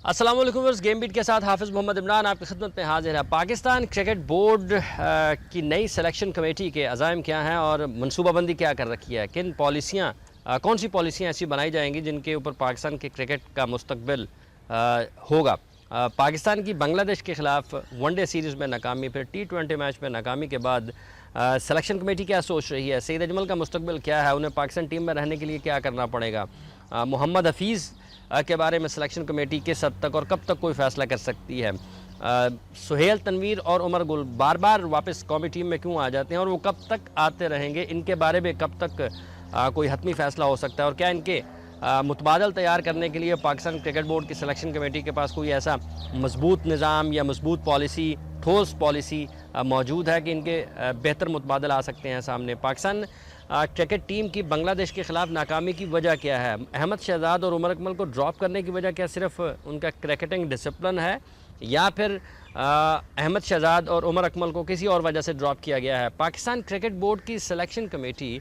अस्सलाम वालेकुम viewers, game beat के साथ हाफिज़ मोहम्मद इमरान आपकी खिदमत में हाजिर है। पाकिस्तान क्रिकेट बोर्ड की नई सिलेक्शन कमेटी के अज़ाइम क्या हैं और मनसूबाबंदी क्या कर रखी है, किन पॉलिसियाँ कौन सी पॉलिसियाँ ऐसी बनाई जाएंगी जिनके ऊपर पाकिस्तान के क्रिकेट का मुस्तकबिल होगा। पाकिस्तान की बांग्लादेश के ख़िलाफ़ वनडे सीरीज़ में नाकामी, फिर T20 मैच में नाकामी के बाद सिलेक्शन कमेटी क्या सोच रही है, सईद अजमल का मुस्तकबिल क्या है, उन्हें पाकिस्तान टीम में रहने के लिए क्या करना पड़ेगा, मोहम्मद हफीज़ के बारे में सिलेक्शन कमेटी किस हद तक और कब तक कोई फ़ैसला कर सकती है, सुहेल, तनवीर और उमर गुल बार बार वापस कौमी टीम में क्यों आ जाते हैं और वो कब तक आते रहेंगे, इनके बारे में कब तक कोई हतमी फ़ैसला हो सकता है और क्या इनके मुतबादल तैयार करने के लिए पाकिस्तान क्रिकेट बोर्ड की सिलेक्शन कमेटी के पास कोई ऐसा मजबूत निज़ाम या मजबूत पॉलिसी, ठोस पॉलिसी मौजूद है कि इनके बेहतर मुतबादल आ सकते हैं सामने। पाकिस्तान क्रिकेट टीम की बांग्लादेश के ख़िलाफ़ नाकामी की वजह क्या है? अहमद शहजाद और उमर अकमल को ड्रॉप करने की वजह क्या सिर्फ उनका क्रिकेटिंग डिसिप्लिन है या फिर अहमद शहजाद और उमर अकमल को किसी और वजह से ड्रॉप किया गया है? पाकिस्तान क्रिकेट बोर्ड की सिलेक्शन कमेटी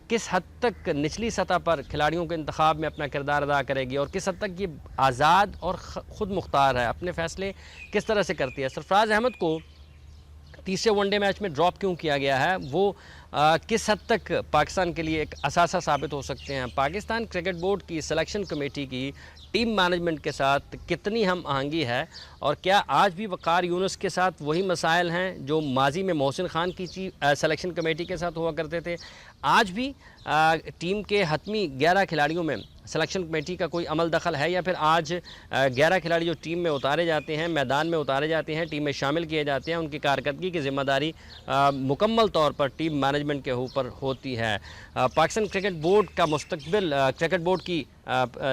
किस हद तक निचली सतह पर खिलाड़ियों के इंतखाब में अपना किरदार अदा करेगी और किस हद तक ये आज़ाद और ख़ुद मुख्तार है, अपने फ़ैसले किस तरह से करती है? सरफराज अहमद को तीसरे वनडे मैच में ड्रॉप क्यों किया गया है, वो किस हद तक पाकिस्तान के लिए एक असासा साबित हो सकते हैं? पाकिस्तान क्रिकेट बोर्ड की सिलेक्शन कमेटी की टीम मैनेजमेंट के साथ कितनी हम आहंगी है और क्या आज भी वक़ार यूनुस के साथ वही मसाइल हैं जो माजी में मोहसिन खान की सिलेक्शन कमेटी के साथ हुआ करते थे? आज भी टीम के हतमी 11 खिलाड़ियों में सिलेक्शन कमेटी का कोई अमल दखल है या फिर आज 11 खिलाड़ी जो टीम में उतारे जाते हैं, मैदान में उतारे जाते हैं, टीम में शामिल किए जाते हैं, उनकी कारकर्दगी की ज़िम्मेदारी मुकम्मल तौर पर टीम मैनेजमेंट के ऊपर होती है? पाकिस्तान क्रिकेट बोर्ड का मुस्तकबिल, क्रिकेट बोर्ड की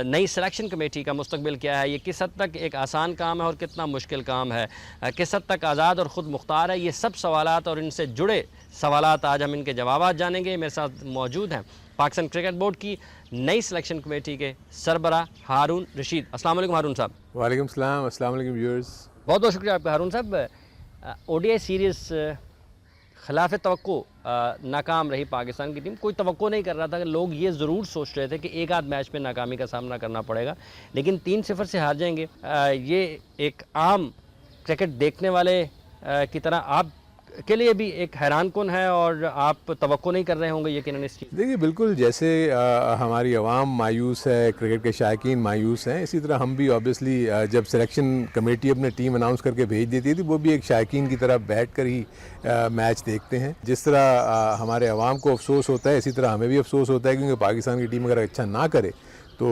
नई सिलेक्शन कमेटी का मुस्तकबिल क्या है? ये किस हद तक एक आसान काम है और कितना मुश्किल काम है? किस हद तक आज़ाद और ख़ुद मुख्तार है? ये सब सवालात और इनसे जुड़े सवालात आज हम इनके जवाब जानेंगे। मेरे साथ मौजूद हैं पाकिस्तान क्रिकेट बोर्ड की नई सिलेक्शन कमेटी के सरबरा हारून रशीद। अस्सलाम वालेकुम हारून साहब। वालेकुम सलाम, अस्सलाम वालेकुम व्यूअर्स। बहुत बहुत शुक्रिया आपका हारून साहब। ODI सीरीज़ खिलाफ तवक्को नाकाम रही पाकिस्तान की टीम। कोई तवक्को नहीं कर रहा था कि लोग ये ज़रूर सोच रहे थे कि एक आध मैच में नाकामी का सामना करना पड़ेगा, लेकिन 3-0 से हार जाएंगे। ये एक आम क्रिकेट देखने वाले की तरह आप के लिए भी एक हैरान कुन है और आप तवक्को नहीं कर रहे होंगे यकीनन इसकी। देखिए, बिल्कुल जैसे हमारी आवाम मायूस है, क्रिकेट के शायकीन मायूस हैं, इसी तरह हम भी ऑब्वियसली जब सिलेक्शन कमेटी अपने टीम अनाउंस करके भेज देती थी वो भी एक शायकीन की तरह बैठ कर ही मैच देखते हैं। जिस तरह हमारे अवाम को अफसोस होता है, इसी तरह हमें भी अफसोस होता है, क्योंकि पाकिस्तान की टीम अगर अच्छा ना करे तो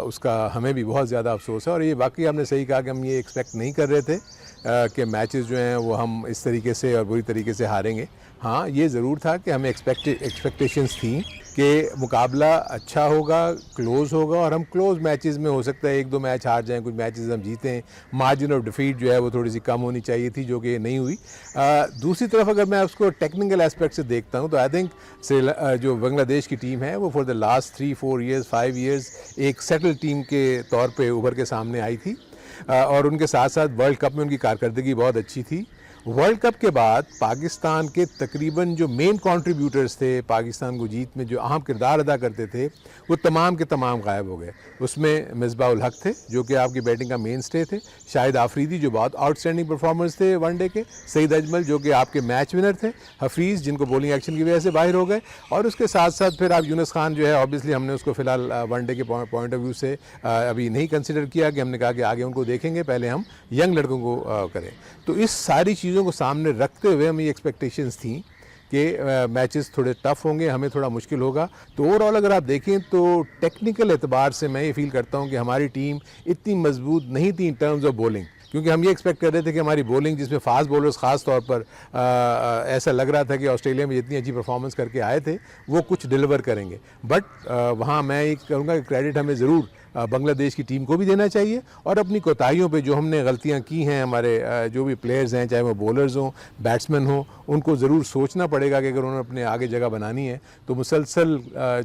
उसका हमें भी बहुत ज़्यादा अफसोस है। और ये वाकई आपने सही कहा कि हम ये एक्सपेक्ट नहीं कर रहे थे कि मैचेस जो हैं वो हम इस तरीके से और बुरी तरीके से हारेंगे। हाँ, ये ज़रूर था कि हमें एक्सपेक्टेशंस थी कि मुकाबला अच्छा होगा, क्लोज़ होगा और हम क्लोज़ मैचेस में हो सकता है 1-2 मैच हार जाएं, कुछ मैचेस हम जीतें। मार्जिन ऑफ डिफीट जो है वो थोड़ी सी कम होनी चाहिए थी, जो कि नहीं हुई। दूसरी तरफ अगर मैं उसको टेक्निकल एस्पेक्ट से देखता हूँ तो आई थिंक जो बांग्लादेश की टीम है वो for the last 3-4 years 5 years एक सेटल टीम के तौर पर उभर के सामने आई थी और उनके साथ साथ वर्ल्ड कप में उनकी कारकर्दगी बहुत अच्छी थी। वर्ल्ड कप के बाद पाकिस्तान के तकरीबन जो मेन कंट्रीब्यूटर्स थे, पाकिस्तान को जीत में जो अहम किरदार अदा करते थे, वो तमाम के तमाम गायब हो गए। उसमें मिसबाह उल हक थे जो कि आपकी बैटिंग का मेन स्टे थे, शाहिद आफरीदी जो बहुत आउटस्टैंडिंग परफॉर्मर्स थे वनडे के, सईद अजमल जो कि आपके मैच विनर थे, हफीज़ जिनको बॉलिंग एक्शन की वजह से बाहर हो गए, और उसके साथ साथ फिर आप यूनुस खान जो है, ऑब्वियसली हमने उसको फिलहाल वनडे के पॉइंट ऑफ व्यू से अभी नहीं कंसिडर किया, कि हमने कहा कि आगे उनको देखेंगे, पहले हम यंग लड़कों को करें। तो इस सारी चीज़ों को सामने रखते हुए हमें ये एक्सपेक्टेशंस थी कि मैचेस थोड़े टफ होंगे, हमें थोड़ा मुश्किल होगा। तो ओवरऑल अगर आप देखें तो टेक्निकल एतबार से मैं ये फील करता हूँ कि हमारी टीम इतनी मजबूत नहीं थी इन टर्म्स ऑफ बॉलिंग, क्योंकि हम ये एक्सपेक्ट कर रहे थे कि हमारी बॉलिंग, जिसमें फास्ट बॉलर्स ख़ास तौर पर ऐसा लग रहा था कि ऑस्ट्रेलिया में जितनी अच्छी परफॉर्मेंस करके आए थे वो कुछ डिलीवर करेंगे। बट वहाँ मैं ये कहूँगा कि क्रेडिट हमें ज़रूर बांग्लादेश की टीम को भी देना चाहिए और अपनी कोताहियों पे जो हमने गलतियां की हैं, हमारे जो भी प्लेयर्स हैं, चाहे वो बॉलर्स हों, बैट्समैन हों, उनको ज़रूर सोचना पड़ेगा कि अगर उन्होंने अपने आगे जगह बनानी है तो मुसलसल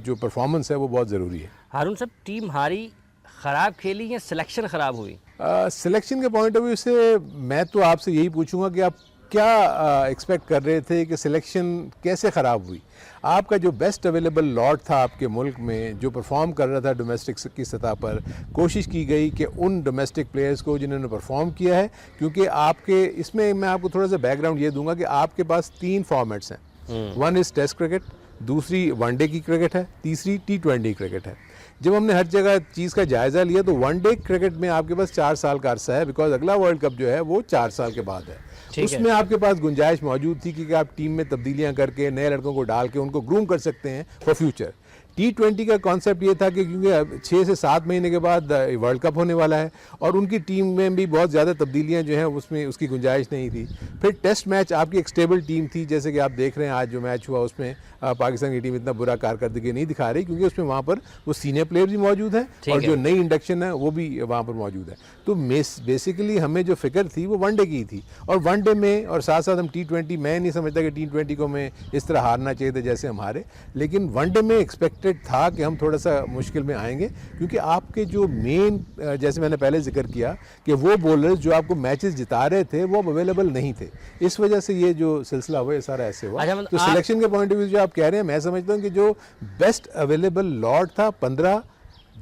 जो परफॉर्मेंस है वो बहुत ज़रूरी है। हारून साहब, टीम हारी, ख़राब खेली या सिलेक्शन ख़राब हुई? सिलेक्शन के पॉइंट ऑफ व्यू से मैं तो आपसे यही पूछूंगा कि आप क्या एक्सपेक्ट कर रहे थे कि सिलेक्शन कैसे ख़राब हुई। आपका जो बेस्ट अवेलेबल लॉट था आपके मुल्क में, जो परफॉर्म कर रहा था डोमेस्टिक की सतह पर, कोशिश की गई कि उन डोमेस्टिक प्लेयर्स को जिन्होंने परफॉर्म किया है, क्योंकि आपके इसमें मैं आपको थोड़ा सा बैकग्राउंड ये दूंगा कि आपके पास 3 फॉर्मेट्स हैं। वन इज़ टेस्ट क्रिकेट, दूसरी वनडे की क्रिकेट है, तीसरी T20 क्रिकेट है। जब हमने हर जगह चीज़ का जायज़ा लिया तो वनडे क्रिकेट में आपके पास 4 साल का अरसा है, बिकॉज अगला वर्ल्ड कप जो है वो 4 साल के बाद है। उसमें आपके पास गुंजाइश मौजूद थी कि आप टीम में तब्दीलियां करके नए लड़कों को डाल के उनको ग्रूम कर सकते हैं फॉर फ्यूचर। T20 का कॉन्सेप्ट ये था कि क्योंकि 6 से 7 महीने के बाद वर्ल्ड कप होने वाला है और उनकी टीम में भी बहुत ज़्यादा तब्दीलियां जो हैं उसमें उसकी गुंजाइश नहीं थी। फिर टेस्ट मैच आपकी एक स्टेबल टीम थी, जैसे कि आप देख रहे हैं आज जो मैच हुआ उसमें पाकिस्तान की टीम इतना बुरा कारकर्दगी नहीं दिखा रही, क्योंकि उसमें वहाँ पर वो सीनियर प्लेयर भी मौजूद हैं और जो नई इंडक्शन है वो भी वहाँ पर मौजूद है। तो बेसिकली हमें जो फिक्र थी वो वनडे की थी, और वनडे में और साथ साथ हम T20, मैं नहीं समझता कि T20 को मैं इस तरह हारना चाहिए था जैसे हम हारे, लेकिन वनडे में एक्सपेक्टेड था कि हम थोड़ा सा मुश्किल में आएंगे, क्योंकि आपके जो मेन, जैसे मैंने पहले जिक्र किया कि वो बॉलर्स जो आपको मैचेस जिता रहे थे वो अवेलेबल नहीं थे। इस वजह से ये जो सिलसिला हुआ ये सारा ऐसे हुआ। तो सिलेक्शन के पॉइंट ऑफ व्यू जो आप कह रहे हैं, मैं समझता हूँ कि जो बेस्ट अवेलेबल लॉट था, 15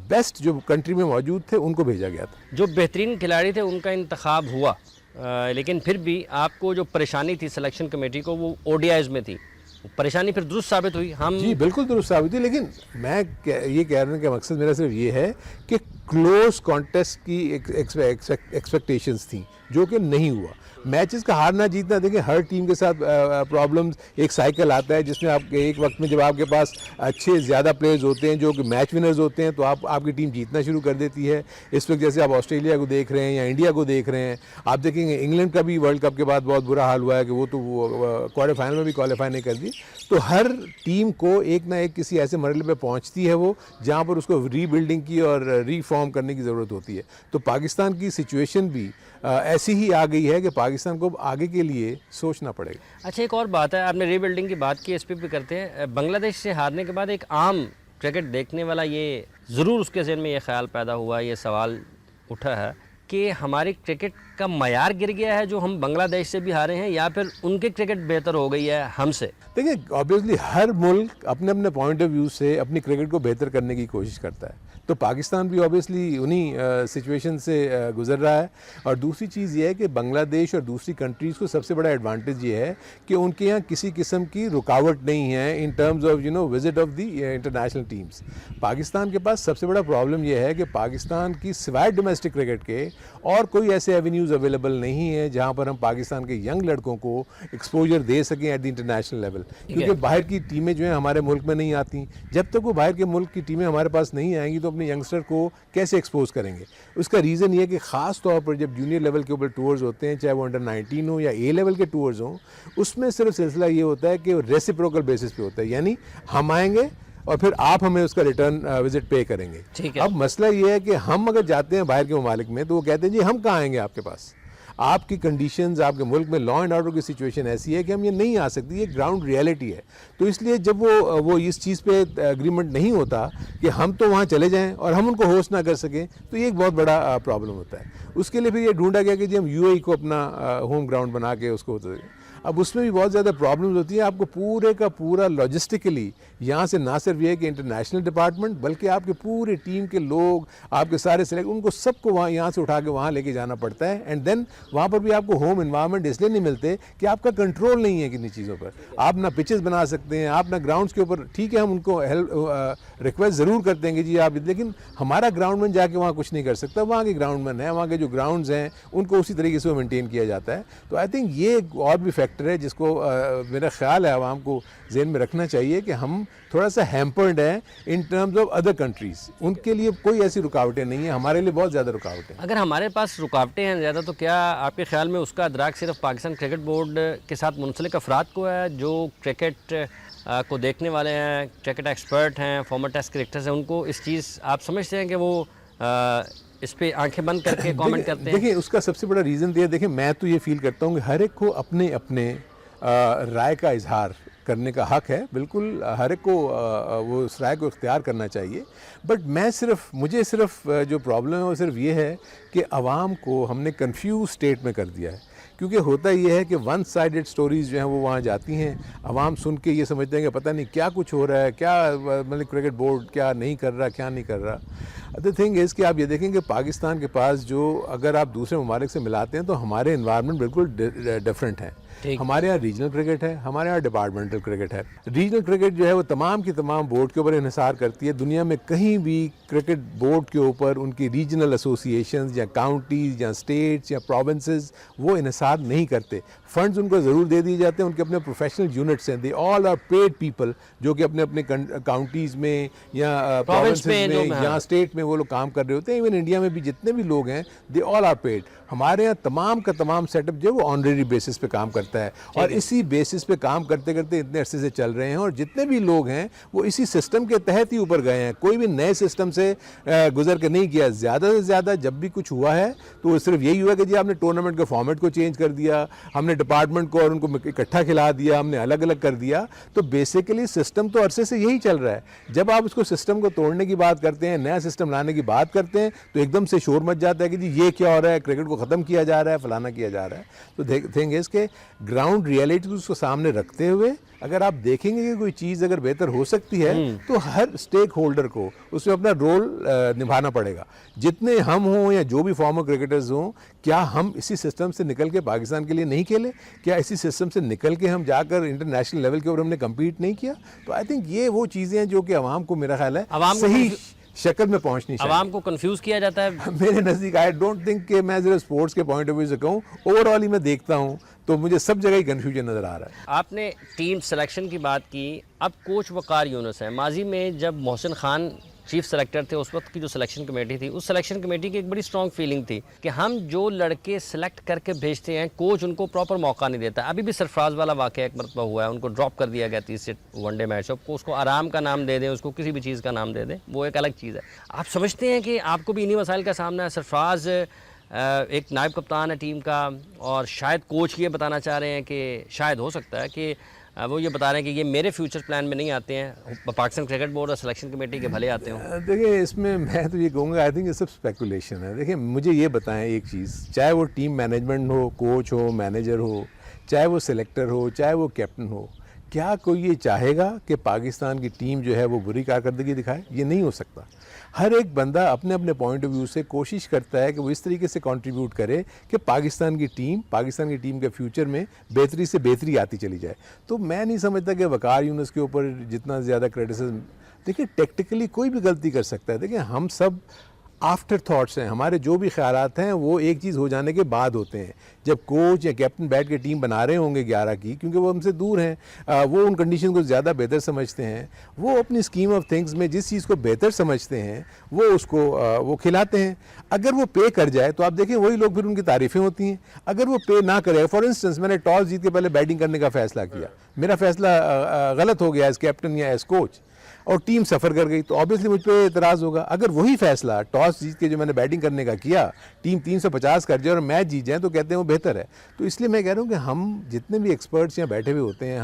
बेस्ट जो कंट्री में मौजूद थे उनको भेजा गया था। जो बेहतरीन खिलाड़ी थे उनका इंतखाब हुआ, लेकिन फिर भी आपको जो परेशानी थी सिलेक्शन कमेटी को वो ODIs में थी, परेशानी फिर दुरुस्त साबित हुई। हम जी बिल्कुल दुरुस्त साबित हुई, लेकिन मैं ये कहने का मकसद मेरा सिर्फ ये है कि क्लोज कॉन्टेस्ट की एक्सपेक्टेशंस थी, जो कि नहीं हुआ। मैचेस का हारना जीतना, देखिए हर टीम के साथ प्रॉब्लम्स, एक साइकिल आता है जिसमें आप एक वक्त में जब आपके पास अच्छे ज़्यादा प्लेयर्स होते हैं जो कि मैच विनर्स होते हैं तो आपकी टीम जीतना शुरू कर देती है। इस वक्त जैसे आप ऑस्ट्रेलिया को देख रहे हैं या इंडिया को देख रहे हैं, आप देखेंगे इंग्लैंड का भी वर्ल्ड कप के बाद बहुत बुरा हाल हुआ है कि वो क्वार्टर फाइनल में भी क्वालिफाई नहीं कर दी। तो हर टीम को एक ना एक किसी ऐसे मरहले पर पहुँचती है वो जहाँ पर उसको रीबिल्डिंग की और रीफॉर्म करने की ज़रूरत होती है। तो पाकिस्तान की सिचुएशन भी ऐसी ही आ गई है कि पाकिस्तान को आगे के लिए सोचना पड़ेगा। अच्छा, एक और बात है, आपने रीबिल्डिंग की बात की, इस पर भी करते हैं। बांग्लादेश से हारने के बाद एक आम क्रिकेट देखने वाला ये ज़रूर उसके ज़हन में ये ख्याल पैदा हुआ, ये सवाल उठा है कि हमारी क्रिकेट का मयार गिर गया है जो हम बांग्लादेश से भी हारे हैं, या फिर उनकी क्रिकेट बेहतर हो गई है हमसे। देखिए ऑब्वियसली हर मुल्क अपने अपने पॉइंट ऑफ व्यू से अपनी क्रिकेट को बेहतर करने की कोशिश करता है, तो पाकिस्तान भी ऑब्वियसली उन्हीं सिचुएशन से गुजर रहा है। और दूसरी चीज़ ये है कि बांग्लादेश और दूसरी कंट्रीज़ को सबसे बड़ा एडवांटेज ये है कि उनके यहाँ किसी किस्म की रुकावट नहीं है in terms of visit of the international teams. Pakistan के पास सबसे बड़ा प्रॉब्लम यह है कि पाकिस्तान की सिवाय डोमेस्टिक क्रिकेट के और कोई ऐसे एवेन्यूज़ अवेलेबल नहीं है जहाँ पर हम पाकिस्तान के यंग लड़कों को एक्सपोजर दे सकें एट द इंटरनेशनल लेवल, क्योंकि बाहर की टीमें जो हैं हमारे मुल्क में नहीं आती। जब तक वो बाहर के मुल्क की टीमें हमारे पास नहीं आएंगी तो अपने यंगस्टर को कैसे एक्सपोज करेंगे। उसका रीज़न ये कि ख़ास तौर पर जब जूनियर लेवल के ऊपर टूर्स होते हैं, चाहे वो अंडर 19 हो या A लेवल के टूर्स हों, उसमें सिर्फ सिलसिला ये होता है कि रेसिप्रोकल बेसिस पे होता है, यानी हम आएंगे और फिर आप हमें उसका रिटर्न विजिट पे करेंगे। ठीक है। अब मसला ये है कि हम अगर जाते हैं बाहर के ममालिक में तो वो कहते हैं जी हम कहाँ आएंगे आपके पास, आपकी कंडीशंस, आपके मुल्क में लॉ एंड ऑर्डर की सिचुएशन ऐसी है कि हम ये नहीं आ सकती, ये ग्राउंड रियलिटी है। तो इसलिए जब वो इस चीज़ पे एग्रीमेंट नहीं होता कि हम तो वहाँ चले जाएं और हम उनको होस्ट ना कर सकें, तो ये एक बहुत बड़ा प्रॉब्लम होता है। उसके लिए फिर ये ढूंढा गया कि जी हम UAE को अपना होम ग्राउंड बना के उसको, अब उसमें भी बहुत ज़्यादा प्रॉब्लम्स होती हैं। आपको पूरे का पूरा लॉजिस्टिकली यहाँ से ना सिर्फ ये है कि इंटरनेशनल डिपार्टमेंट, बल्कि आपके पूरे टीम के लोग, आपके सारे सेलेक्ट, उनको सबको वहाँ यहाँ से उठा के वहाँ लेके जाना पड़ता है। एंड देन वहाँ पर भी आपको होम इन्वायरमेंट इसलिए नहीं मिलते कि आपका कंट्रोल नहीं है किन्हीं चीज़ों पर। आप ना पिचेस बना सकते हैं, आप ना ग्राउंड्स के ऊपर, ठीक है हम उनको रिक्वेस्ट ज़रूर करते हैं कि जी आप, लेकिन हमारा ग्राउंडमैन जाके वहाँ कुछ नहीं कर सकता। वहाँ के ग्राउंडमैन हैं, वहाँ के जो ग्राउंड्स हैं उनको उसी तरीके से मेनटेन किया जाता है। तो आई थिंक ये और भी फैक्टर है जिसको मेरा ख्याल है आवाम को ज़हन में रखना चाहिए कि हम थोड़ा सा हैम्पर्ड हैं in terms of other countries. उनके लिए कोई ऐसी रुकावटें नहीं है, हमारे लिए बहुत ज़्यादा रुकावटें। अगर हमारे पास रुकावटें हैं ज़्यादा, तो क्या आपके ख्याल में उसका अदराक सिर्फ पाकिस्तान क्रिकेट बोर्ड के साथ मुंसलिक अफराद को है, जो क्रिकेट को देखने वाले हैं, क्रिकेट एक्सपर्ट हैं, फॉर्मर टेस्ट क्रिकेटर्स हैं, उनको इस चीज़ आप समझते हैं कि वो इस पर आंखें बंद करके कमेंट करते हैं? देखिए उसका सबसे बड़ा रीज़न दिया, देखिए मैं तो ये फील करता हूँ कि हर एक को अपने अपने राय का इजहार करने का हक है, बिल्कुल हर एक को वो उस राय को इख्तियार करना चाहिए। बट मुझे सिर्फ जो प्रॉब्लम है वो सिर्फ ये है कि आवाम को हमने कंफ्यूज स्टेट में कर दिया है क्योंकि होता ये है कि वन साइडेड स्टोरीज जो हैं वो वहाँ जाती हैं, आवाम सुन के ये समझते हैं कि पता नहीं क्या कुछ हो रहा है, क्या मतलब क्रिकेट बोर्ड क्या नहीं कर रहा, क्या नहीं कर रहा। द थिंग इज़ कि आप ये देखें कि पाकिस्तान के पास जो अगर आप दूसरे ममालिक से मिलाते हैं तो हमारे इन्वायरमेंट बिल्कुल डिफरेंट है। हमारे यहाँ रीजनल क्रिकेट है, हमारे यहाँ डिपार्टमेंटल क्रिकेट है। रीजनल क्रिकेट जो है वो तमाम की तमाम बोर्ड के ऊपर इन्हिसार करती है। दुनिया में कहीं भी क्रिकेट बोर्ड के ऊपर उनकी रीजनल एसोसिएशंस या काउंटीज़ या स्टेट्स या प्रोविंसेस वो इन्हिसार नहीं करते। फंड्स उनको ज़रूर दे दिए जाते हैं, उनके अपने प्रोफेशनल यूनिट्स हैं, they all are paid people जो कि अपने अपने काउंटीज़ में या प्रोविंसेस में या स्टेट में वो लोग काम कर रहे होते हैं। इवन इंडिया में भी जितने भी लोग हैं दे ऑल आर पेड। हमारे यहाँ तमाम का तमाम सेटअप जो है वो ऑनरेरी बेसिस पे काम करता है और इसी बेसिस पे काम करते करते इतने अरसे से चल रहे हैं और जितने भी लोग हैं वो इसी सिस्टम के तहत ही ऊपर गए हैं। कोई भी नए सिस्टम से गुजर के नहीं किया। ज़्यादा से ज़्यादा जब भी कुछ हुआ है तो सिर्फ यही हुआ कि जी आपने टूर्नामेंट के फॉर्मेट को चेंज कर दिया, हमने डिपार्टमेंट को और उनको इकट्ठा खिला दिया, हमने अलग अलग कर दिया। तो बेसिकली सिस्टम तो अरसे से यही चल रहा है। जब आप उसको सिस्टम को तोड़ने की बात करते हैं, नया सिस्टम लाने की बात करते हैं तो एकदम से शोर मच जाता है कि जी ये क्या हो रहा है, क्रिकेट को ख़त्म किया जा रहा है, फलाना किया जा रहा है। तो थिंग इज़ के ग्राउंड रियलिटी उसको सामने रखते हुए अगर आप देखेंगे कि कोई चीज़ अगर बेहतर हो सकती है तो हर स्टेक होल्डर को उसमें अपना रोल निभाना पड़ेगा। जितने हम हों या जो भी फॉर्मर क्रिकेटर्स हों, क्या हम इसी सिस्टम से निकल के पाकिस्तान के लिए नहीं खेले? क्या इसी सिस्टम से निकल के हम जाकर इंटरनेशनल लेवल के ऊपर हमने कम्पीट नहीं किया? तो आई थिंक ये वो चीज़ें हैं जो कि आवाम को मेरा ख्याल है सही शक्ल में पहुंचनी चाहिए। आवाम को कंफ्यूज किया जाता है मेरे नज़दीक आई डोंट थिंक कि मैं ज़रा स्पोर्ट्स के पॉइंट ऑफ व्यू से कहूँ, ओवरऑल ही मैं देखता हूँ तो मुझे सब जगह ही कन्फ्यूजन नज़र आ रहा है। आपने टीम सिलेक्शन की बात की, अब कोच वकार यूनुस है। माजी में जब मोहसिन खान चीफ सेलेक्टर थे, उस वक्त की जो सिलेक्शन कमेटी थी, उस सिलेक्शन कमेटी की एक बड़ी स्ट्रॉन्ग फीलिंग थी कि हम जो लड़के सेलेक्ट करके भेजते हैं कोच उनको प्रॉपर मौका नहीं देता। अभी भी सरफराज वाला वाक़या एक मरतबा हुआ है, उनको ड्रॉप कर दिया गया 30 से वनडे मैच। को उसको आराम का नाम दे दें, उसको किसी भी चीज़ का नाम दे दें, वो एक अलग चीज़ है। आप समझते हैं कि आपको भी इन्हीं मसाइल का सामना है? सरफराज एक नायब कप्तान है टीम का और शायद कोच ये बताना चाह रहे हैं कि शायद हो सकता है कि वो ये बता रहे हैं कि ये मेरे फ्यूचर प्लान में नहीं आते हैं, पाकिस्तान क्रिकेट बोर्ड और सिलेक्शन कमेटी के भले आते हों। देखिए इसमें मैं तो ये कहूँगा आई थिंक ये सब स्पेकुलेशन है। देखिए मुझे ये बताएं एक चीज़, चाहे वो टीम मैनेजमेंट हो, कोच हो, मैनेजर हो, चाहे वो सिलेक्टर हो, चाहे वो कैप्टन हो, क्या कोई ये चाहेगा कि पाकिस्तान की टीम जो है वो बुरी कारकर्दगी दिखाए? ये नहीं हो सकता। हर एक बंदा अपने अपने पॉइंट ऑफ व्यू से कोशिश करता है कि वो इस तरीके से कंट्रीब्यूट करे कि पाकिस्तान की टीम के फ्यूचर में बेहतरी से बेहतरी आती चली जाए। तो मैं नहीं समझता कि वकार यूनुस के ऊपर जितना ज़्यादा क्रिटिसिज्म, देखिए टेक्निकली कोई भी गलती कर सकता है। देखिए हम सब आफ्टर थाट्स हैं, हमारे जो भी ख्यालात हैं वो एक चीज़ हो जाने के बाद होते हैं। जब कोच या कैप्टन बैठ के टीम बना रहे होंगे 11 की, क्योंकि वो हमसे दूर हैं, वो उन कंडीशन को ज़्यादा बेहतर समझते हैं, वो अपनी स्कीम ऑफ थिंग्स में जिस चीज़ को बेहतर समझते हैं वो उसको वो खिलाते हैं। अगर वो पे कर जाए तो आप देखें वही लोग फिर उनकी तारीफ़ें होती हैं। अगर वो पे ना करे, फॉर इंस्टेंस मैंने टॉस जीत के पहले बैटिंग करने का फ़ैसला किया, मेरा फ़ैसला गलत हो गया एज़ कैप्टन या एज़ कोच और टीम सफ़र कर गई, तो ऑब्वियसली मुझ पर एतराज़ होगा। अगर वही फैसला टॉस जीत के जो मैंने बैटिंग करने का किया, टीम 350 कर जाए और मैच जीत जाए तो कहते हैं वो बेहतर है। तो इसलिए मैं कह रहा हूँ कि हम जितने भी एक्सपर्ट्स यहाँ बैठे हुए होते हैं,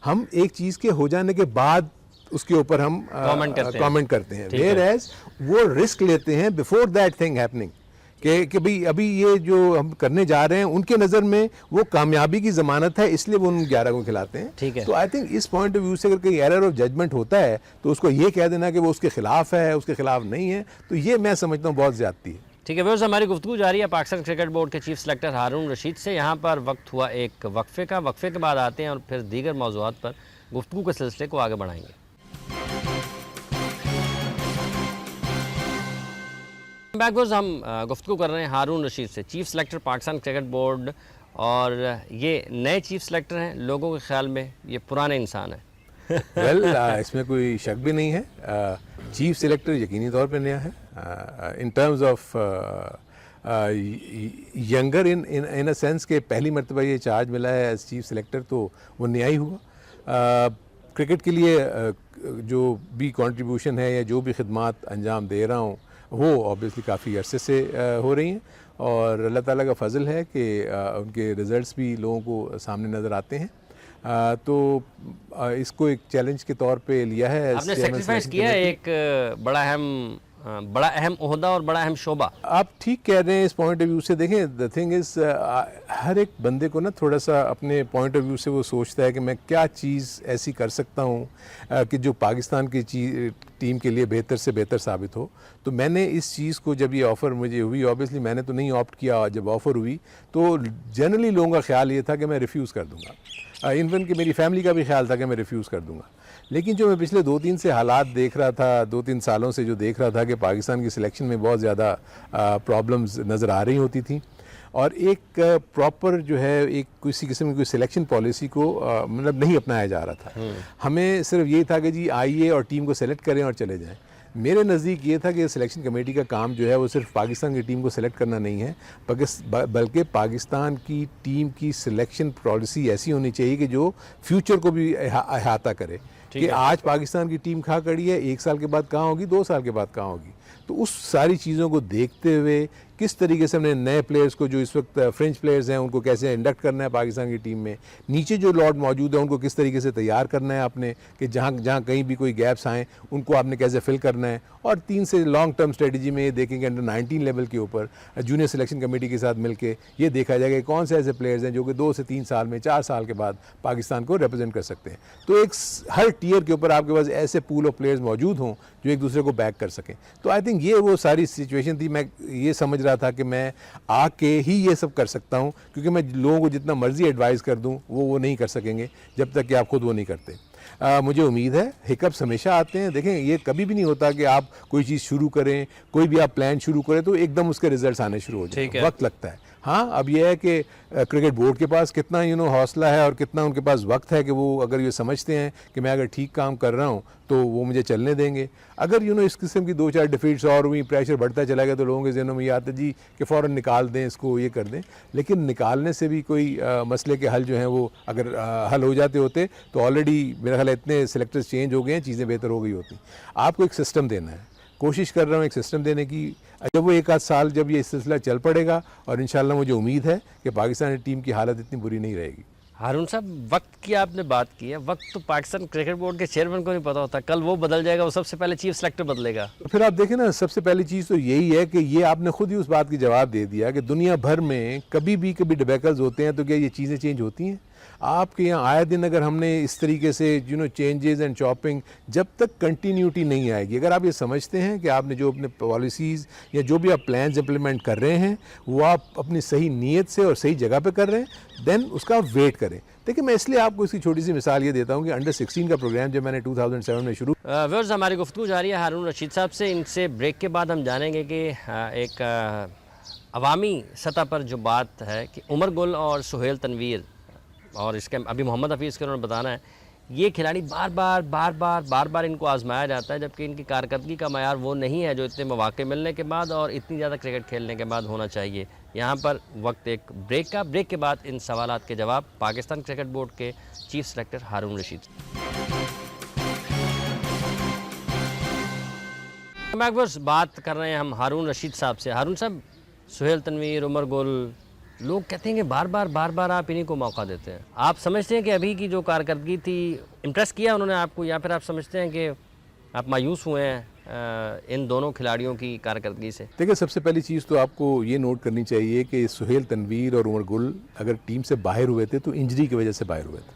हम एक चीज़ के हो जाने के बाद उसके ऊपर हम कमेंट करते हैं, वेयर एज वो रिस्क लेते हैं बिफोर दैट थिंग हैपनिंग कि भाई अभी ये जो हम करने जा रहे हैं उनके नज़र में वो कामयाबी की ज़मानत है, इसलिए वो उन 11 को खिलाते हैं। ठीक है। तो आई थिंक इस पॉइंट ऑफ व्यू से अगर कहीं एरर ऑफ जजमेंट होता है तो उसको ये कह देना कि वो उसके खिलाफ है, उसके खिलाफ नहीं है, तो ये मैं समझता हूँ बहुत ज़्यादती है। ठीक है व्यूअर्स, हमारी गुफ्तगू जारी है पाकिस्तान क्रिकेट बोर्ड के चीफ सेलेक्टर हारून रशीद से। यहाँ पर वक्त हुआ एक वक्फे का, वक्फे के बाद आते हैं और फिर दीगर मौज़ूआत पर गुफ्तगू के सिलसिले को आगे बढ़ाएंगे। बैकवर्ड्स हम गुफ्तगू कर रहे हैं हारून रशीद से, chief selector Pakistan cricket board, और ये नए चीफ सेलेक्टर हैं। लोगों के ख्याल में ये पुराने इंसान हैं। वेल इसमें कोई शक भी नहीं है, चीफ सेलेक्टर यकीनी तौर पे नया है। In terms of younger in a sense के पहली मरतबा ये चार्ज मिला है एज चीफ सेलेक्टर, तो वो नया ही हुआ। क्रिकेट के लिए जो भी कंट्रीब्यूशन है या जो भी खिदमात अंजाम दे रहा हूँ वो ऑब्वियसली काफ़ी अरसे से हो रही हैं और अल्लाह ताला का फ़ज़ल है कि उनके रिज़ल्ट्स भी लोगों को सामने नज़र आते हैं। तो इसको एक चैलेंज के तौर पे लिया है। आपने सेक्रीफाइस किया है एक बड़ा अहम बड़ा अहम ओहदा और बड़ा अहम शोबा। आप ठीक कह रहे हैं इस पॉइंट ऑफ व्यू से। देखें, द थिंग इज़ हर एक बंदे को ना थोड़ा सा अपने पॉइंट ऑफ व्यू से वो सोचता है कि मैं क्या चीज़ ऐसी कर सकता हूँ कि जो पाकिस्तान की टीम के लिए बेहतर से बेहतर साबित हो। तो मैंने इस चीज़ को, जब ये ऑफ़र मुझे हुई, ऑब्वियसली मैंने तो नहीं ऑप्ट किया, जब ऑफ़र हुई तो जनरली लोगों का ख्याल ये था कि मैं रिफ्यूज़ कर दूँगा। इवन कि मेरी फैमिली का भी ख्याल था कि मैं रिफ्यूज़ कर दूँगा। लेकिन जो मैं पिछले 2-3 से हालात देख रहा था, 2-3 सालों से जो देख रहा था कि पाकिस्तान की सिलेक्शन में बहुत ज़्यादा प्रॉब्लम्स नज़र आ रही होती थी, और एक प्रॉपर जो है एक किसी किस्म की कोई सिलेक्शन पॉलिसी को मतलब नहीं अपनाया जा रहा था। हमें सिर्फ यही था कि जी आइए और टीम को सेलेक्ट करें और चले जाएं। मेरे नज़दीक ये था कि सिलेक्शन कमेटी का काम जो है वो सिर्फ पाकिस्तान की टीम को सेलेक्ट करना नहीं है, बल्कि पाकिस्तान की टीम की सिलेक्शन पॉलिसी ऐसी होनी चाहिए कि जो फ्यूचर को भी अहाता करे कि आज पाकिस्तान की टीम कहाँ खड़ी है, 1 साल के बाद कहाँ होगी, 2 साल के बाद कहाँ होगी। तो उस सारी चीज़ों को देखते हुए किस तरीके से हमने नए प्लेयर्स को, जो इस वक्त फ्रेंच प्लेयर्स हैं, उनको कैसे इंडक्ट करना है पाकिस्तान की टीम में, नीचे जो लॉट मौजूद है उनको किस तरीके से तैयार करना है आपने कि जहाँ कहीं भी कोई गैप्स आएँ उनको आपने कैसे फिल करना है। और 3 से लॉन्ग टर्म स्ट्रेटजी में ये देखेंगे अंडर 19 लेवल के ऊपर जूनियर सिलेक्शन कमेटी के साथ मिलकर ये देखा जाएगा कि कौन से ऐसे प्लेयर्स हैं जो कि 2 से 3 साल में, 4 साल के बाद पाकिस्तान को रिप्रेजेंट कर सकते हैं। तो एक हर टीयर के ऊपर आपके पास ऐसे पूल ऑफ प्लेयर्स मौजूद हों जो एक दूसरे को बैक कर सकें। तो आई थिंक ये वो सारी सिचुएशन थी। मैं ये समझ रहा था कि मैं आके ही ये सब कर सकता हूँ, क्योंकि मैं लोगों को जितना मर्जी एडवाइस कर दूँ वो नहीं कर सकेंगे जब तक कि आप खुद वो नहीं करते। मुझे उम्मीद है, हिकअप्स हमेशा आते हैं। देखें, ये कभी भी नहीं होता कि आप कोई चीज़ शुरू करें, कोई भी आप प्लान शुरू करें तो एकदम उसके रिजल्ट्स आने शुरू हो जाए, वक्त लगता है। हाँ, अब यह है कि क्रिकेट बोर्ड के पास कितना हौसला है और कितना उनके पास वक्त है कि वो अगर ये समझते हैं कि मैं अगर ठीक काम कर रहा हूँ तो वो मुझे चलने देंगे। अगर इस किस्म की 2-4 डिफीट्स और हुई, प्रेशर बढ़ता चला गया तो लोगों के ज़हनों में ये आता जी कि फ़ौरन निकाल दें इसको, ये कर दें। लेकिन निकालने से भी कोई मसले के हल जो हैं वो अगर हल हो जाते होते तो ऑलरेडी मेरा ख्याल है इतने सेलेक्टर्स चेंज हो गए हैं, चीज़ें बेहतर हो गई होती। आपको एक सिस्टम देना है, कोशिश कर रहा हूँ एक सिस्टम देने की। जब वो 1 आध साल जब ये सिलसिला चल पड़ेगा और इंशाल्लाह मुझे उम्मीद है कि पाकिस्तानी टीम की हालत इतनी बुरी नहीं रहेगी। हारून साहब, वक्त की आपने बात की है, वक्त तो पाकिस्तान क्रिकेट बोर्ड के चेयरमैन को नहीं पता होता, कल वो बदल जाएगा, वो सबसे पहले चीफ सेलेक्टर बदलेगा। तो फिर आप देखें ना, सबसे पहली चीज़ तो यही है कि ये आपने खुद ही उस बात की जवाब दे दिया कि दुनिया भर में कभी डिबेकल्स होते हैं तो क्या ये चीज़ें चेंज होती हैं? आपके यहाँ आए दिन अगर हमने इस तरीके से चेंजेस एंड चॉपिंग, जब तक कंटिन्यूटी नहीं आएगी, अगर आप ये समझते हैं कि आपने जो अपने पॉलिसीज़ या जो भी आप प्लान्स इंप्लीमेंट कर रहे हैं वो आप अपनी सही नीयत से और सही जगह पे कर रहे हैं, देन उसका आप वेट करें। देखिए, मैं इसलिए आपको इसकी छोटी सी मिसाल ये देता हूँ कि अंडर 16 का प्रोग्राम जब मैंने 2007 में शुरू। व्यूअर्स, हमारी गुफ्तगू जारी है हारून रशीद साहब से। इनसे ब्रेक के बाद हम जानेंगे कि एक अवामी सतह पर जो बात है कि उमर गुल और सुहेल तनवीर, और इसके अभी मोहम्मद हफीज़ के उन्होंने बताना है, ये खिलाड़ी बार बार इनको आजमाया जाता है, जबकि इनकी कारकर्दगी का मयार वो नहीं है जो इतने मौके मिलने के बाद और इतनी ज़्यादा क्रिकेट खेलने के बाद होना चाहिए। यहाँ पर वक्त एक ब्रेक के बाद इन सवालात के जवाब पाकिस्तान क्रिकेट बोर्ड के चीफ सेलेक्टर हारून रशीद। मैकबर्स, बात कर रहे हैं हम हारून रशीद साहब से। हारून साहब, सुहेल तनवीर, उमर गुल, लोग कहते हैं कि बार बार आप इन्हीं को मौका देते हैं। आप समझते हैं कि अभी की जो कारकर्दगी थी, इम्प्रेस किया उन्होंने आपको, या फिर आप समझते हैं कि आप मायूस हुए हैं इन दोनों खिलाड़ियों की कारकर्दगी से? देखिए, सबसे पहली चीज़ तो आपको ये नोट करनी चाहिए कि सुहेल तनवीर और उमर गुल अगर टीम से बाहर हुए थे तो इंजरी की वजह से बाहर हुए थे,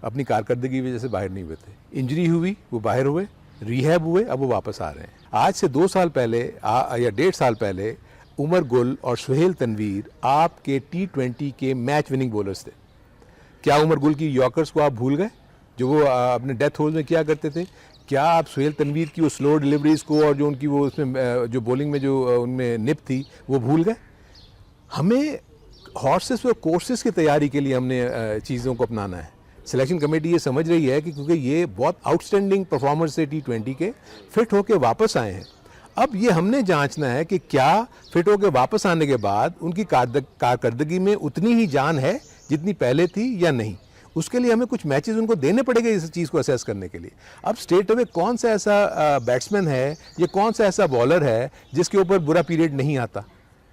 अपनी कारकर्दगी की वजह से बाहर नहीं हुए थे। इंजरी हुई, वो बाहर हुए, रिहैब हुए, अब वो वापस आ रहे हैं। आज से 2 साल पहले या 1.5 साल पहले उमर गुल और सुहेल तनवीर आपके T20 के मैच विनिंग बॉलर्स थे। क्या उमर गुल की यॉर्कर्स को आप भूल गए जो वो अपने डेथ होल्स में किया करते थे? क्या आप सुहेल तनवीर की वो स्लो डिलीवरीज को और जो उनकी वो उसमें जो बॉलिंग में जो उनमें निप थी वो भूल गए? हमें हॉर्सेस और कोर्सेस की तैयारी के लिए हमने चीज़ों को अपनाना है। सिलेक्शन कमेटी ये समझ रही है कि क्योंकि ये बहुत आउटस्टैंडिंग परफॉर्मर्स से T20 के फिट होके वापस आए हैं, अब ये हमने जांचना है कि क्या फिट होकर वापस आने के बाद उनकी कारकर्दगी में उतनी ही जान है जितनी पहले थी या नहीं। उसके लिए हमें कुछ मैचेस उनको देने पड़ेंगे इस चीज़ को असेस करने के लिए। अब स्टेट अवे कौन सा ऐसा बैट्समैन है या कौन सा ऐसा बॉलर है जिसके ऊपर बुरा पीरियड नहीं आता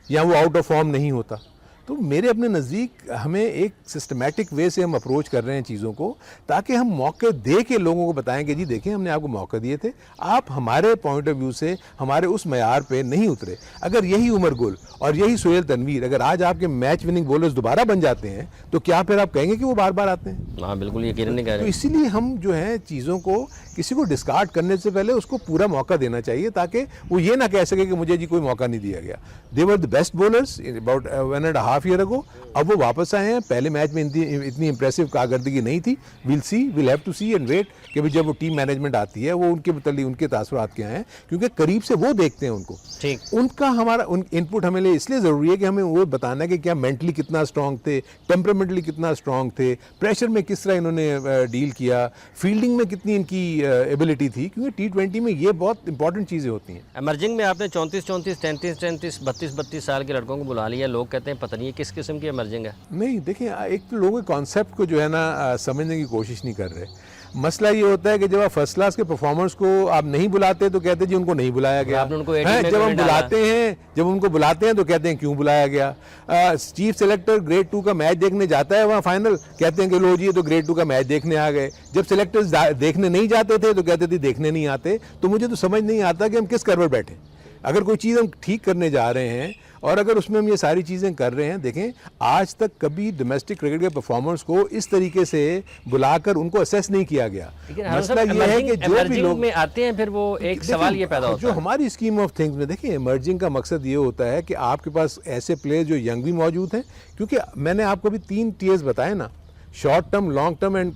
या वो आउट ऑफ फॉर्म नहीं होता, तो मेरे अपने नज़दीक हमें एक सिस्टमेटिक वे से हम अप्रोच कर रहे हैं चीज़ों को, ताकि हम मौके दे के लोगों को बताएं कि जी देखें हमने आपको मौका दिए थे, आप हमारे पॉइंट ऑफ व्यू से हमारे उस मयार पे नहीं उतरे। अगर यही उमर गुल और यही सोहेल तनवीर अगर आज आपके मैच विनिंग बॉलर्स दोबारा बन जाते हैं तो क्या फिर आप कहेंगे कि वो बार बार आते हैं? हाँ बिल्कुल, यकीन नहीं कह तो रहे। इसीलिए हम जो है चीज़ों को किसी को डिस्कार्ड करने से पहले उसको पूरा मौका देना चाहिए, ताकि वो ये ना कह सके कि मुझे जी कोई मौका नहीं दिया गया। They were the best bowlers about 1.5 year ago. अब वो वापस आए हैं, पहले मैच में इतनी इंप्रेसिव कारकर्दगी नहीं थी। Will have to see and wait कि भाई जब वो टीम मैनेजमेंट आती है वो उनके मतलब उनके तासुरात क्या हैं, क्योंकि करीब से वो देखते हैं उनको। ठीक। उनका हमारा इनपुट हमें लिए इसलिए ज़रूरी है कि हमें वो बताना है कि क्या मेंटली कितना स्ट्रांग थे, टेम्परामेंटली कितना स्ट्रांग थे, प्रेशर में किस तरह इन्होंने डील किया, फील्डिंग में कितनी इनकी एबिलिटी थी, क्योंकि T20 में ये बहुत इंपॉर्टेंट चीज़ें होती हैं। एमर्जिंग में आपने 34-34, 33-33, 32-32 साल के लड़कों को बुला लिया। लोग कहते हैं पता नहीं किस किस्म की एमर्जिंग है। नहीं देखें, एक तो लोगों के कॉन्सेप्ट को जो है ना समझने की कोशिश नहीं कर रहे। मसला ये होता है कि जब आप फर्स्ट क्लास के परफॉर्मर्स को आप नहीं बुलाते तो कहते हैं जी उनको नहीं बुलाया गया। आपने उनको हैं, 18 में जब हम क्यों नहीं जब उनको बुलाते हैं तो कहते हैं क्यों बुलाया गया। चीफ सेलेक्टर ग्रेड 2 का मैच देखने जाता है वहाँ फाइनल, कहते हैं कि लो जी ये तो ग्रेड 2 का मैच देखने आ गए। जब सेलेक्टर्स देखने नहीं जाते थे तो कहते थे देखने नहीं आते। तो मुझे तो समझ नहीं आता कि हम किस करवट बैठे। अगर कोई चीज़ हम ठीक करने जा रहे हैं और अगर उसमें हम ये सारी चीज़ें कर रहे हैं, देखें आज तक कभी डोमेस्टिक क्रिकेट के परफॉर्मर्स को इस तरीके से बुलाकर उनको असेस नहीं किया गया। मसला ये है कि जो भी लोग में आते हैं फिर वो एक सवाल ये पैदा होता जो है। हमारी स्कीम ऑफ थिंग्स में देखिए, इमर्जिंग का मकसद ये होता है कि आपके पास ऐसे प्लेयर जो यंग भी मौजूद हैं, क्योंकि मैंने आपको अभी 3 टीयर्स बताए ना, short term, long term and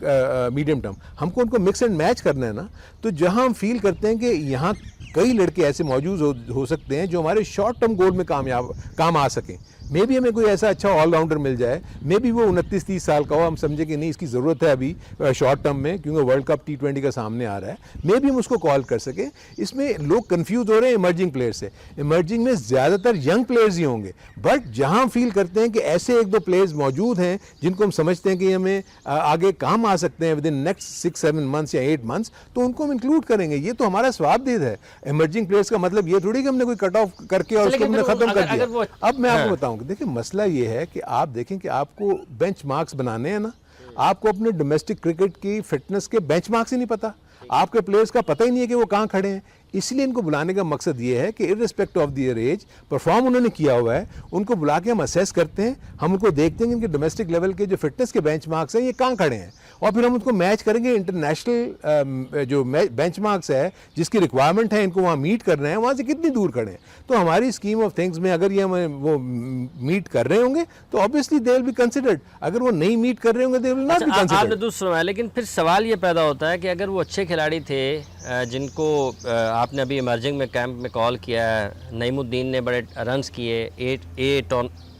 medium term. हमको उनको मिक्स एंड मैच करना है ना। तो जहां हम फील करते हैं कि यहाँ कई लड़के ऐसे मौजूद हो सकते हैं जो हमारे शॉर्ट टर्म गोल में काम आ सकें, मे भी हमें कोई ऐसा अच्छा ऑलराउंडर मिल जाए, मे भी वो 29-30 साल का हो, हम समझे कि नहीं इसकी ज़रूरत है अभी शॉर्ट टर्म में, क्योंकि वर्ल्ड कप T20 का सामने आ रहा है, मे भी हम उसको कॉल कर सकें। इसमें लोग कंफ्यूज हो रहे हैं इमर्जिंग प्लेयर से। इमर्जिंग में ज़्यादातर यंग प्लेयर्स ही होंगे, बट जहां फील करते हैं कि ऐसे 1-2 प्लेयर्स मौजूद हैं जिनको हम समझते हैं कि हमें आगे काम आ सकते हैं विद इन नेक्स्ट 6-7 मंथ्स या 8 मंथ्स, तो उनको हम इंक्लूड करेंगे। ये तो हमारा स्वाबदेद है। इमर्जिंग प्लेयर्स का मतलब ये थोड़ी कि हमने कोई कट ऑफ करके और उसको हमने खत्म कर दिया। अब मैं आपको बताऊं, देखिए मसला ये है कि आप देखें कि आपको बेंचमार्क्स बनाने हैं ना, आपको अपने डोमेस्टिक क्रिकेट की फिटनेस के बेंचमार्क्स ही नहीं पता, आपके प्लेयर्स का पता ही नहीं है कि वो कहाँ खड़े हैं। इसलिए इनको बुलाने का मकसद ये है कि इर्रिस्पेक्ट ऑफ दियर एज परफॉर्म उन्होंने किया हुआ है, उनको बुला के हम असेस करते हैं, हम उनको देखते हैं कि इनके डोमेस्टिक लेवल के जो फिटनेस के बेंचमार्क्स हैं ये कहाँ खड़े हैं, और फिर हम उनको मैच करेंगे इंटरनेशनल जो बेंचमार्क्स है जिसकी रिक्वायरमेंट है, इनको वहाँ मीट करना है, वहाँ से कितनी दूर खड़े हैं। तो हमारी स्कीम ऑफ थिंग्स में अगर ये हम वो मीट कर रहे होंगे तो obviously they will be considered, अगर वो नहीं मीट कर रहे होंगे they will not be considered. आपने दूसरा, लेकिन फिर सवाल ये पैदा होता है कि अगर वो अच्छे खिलाड़ी थे जिनको आपने अभी इमर्जिंग में कैंप में कॉल किया है, नईमुद्दीन ने बड़े रन्स किए,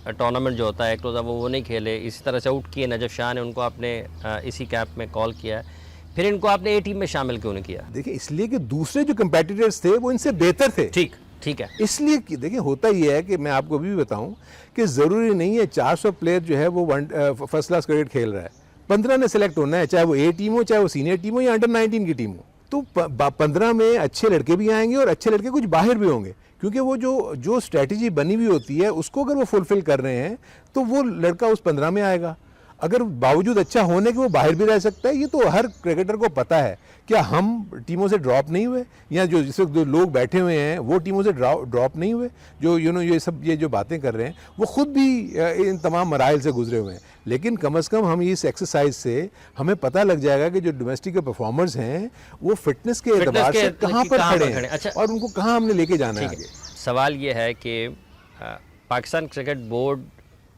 टूर्नामेंट जो होता है एक रोज़ा वो नहीं खेले, इसी तरह से आउट किए नजफ शाह ने, उनको आपने इसी कैंप में कॉल किया है, फिर इनको आपने ए टीम में शामिल क्यों नहीं किया? देखिए इसलिए कि दूसरे जो कंपेटिटर्स थे वो इनसे बेहतर थे। ठीक है। इसलिए कि देखिए होता ये है कि मैं आपको अभी भी बताऊं कि ज़रूरी नहीं है 400 प्लेयर जो है वो फर्स्ट क्लास क्रिकेट खेल रहा है, 15 ने सेलेक्ट होना है, चाहे वो ए टीम हो, चाहे वो सीनियर टीम हो या अंडर 19 की टीम हो। तो 15 में अच्छे लड़के भी आएंगे और अच्छे लड़के कुछ बाहर भी होंगे, क्योंकि वो जो स्ट्रैटेजी बनी हुई होती है उसको अगर वो फुलफिल कर रहे हैं तो वो लड़का उस 15 में आएगा। अगर बावजूद अच्छा होने के वो बाहर भी रह सकता है, ये तो हर क्रिकेटर को पता है। क्या हम टीमों से ड्रॉप नहीं हुए, या जो जिस वक्त जो लोग बैठे हुए हैं वो टीमों से ड्रॉप नहीं हुए, जो ये जो बातें कर रहे हैं वो खुद भी इन तमाम मराइल से गुजरे हुए हैं। लेकिन कम से कम हम इस एक्सरसाइज से हमें पता लग जाएगा कि जो डोमेस्टिक के परफॉर्मर्स हैं वो फिटनेस के एतबार से कहाँ पर खड़े हैं। अच्छा, और उनको कहाँ हमने लेके जाना है आगे। सवाल ये है कि पाकिस्तान क्रिकेट बोर्ड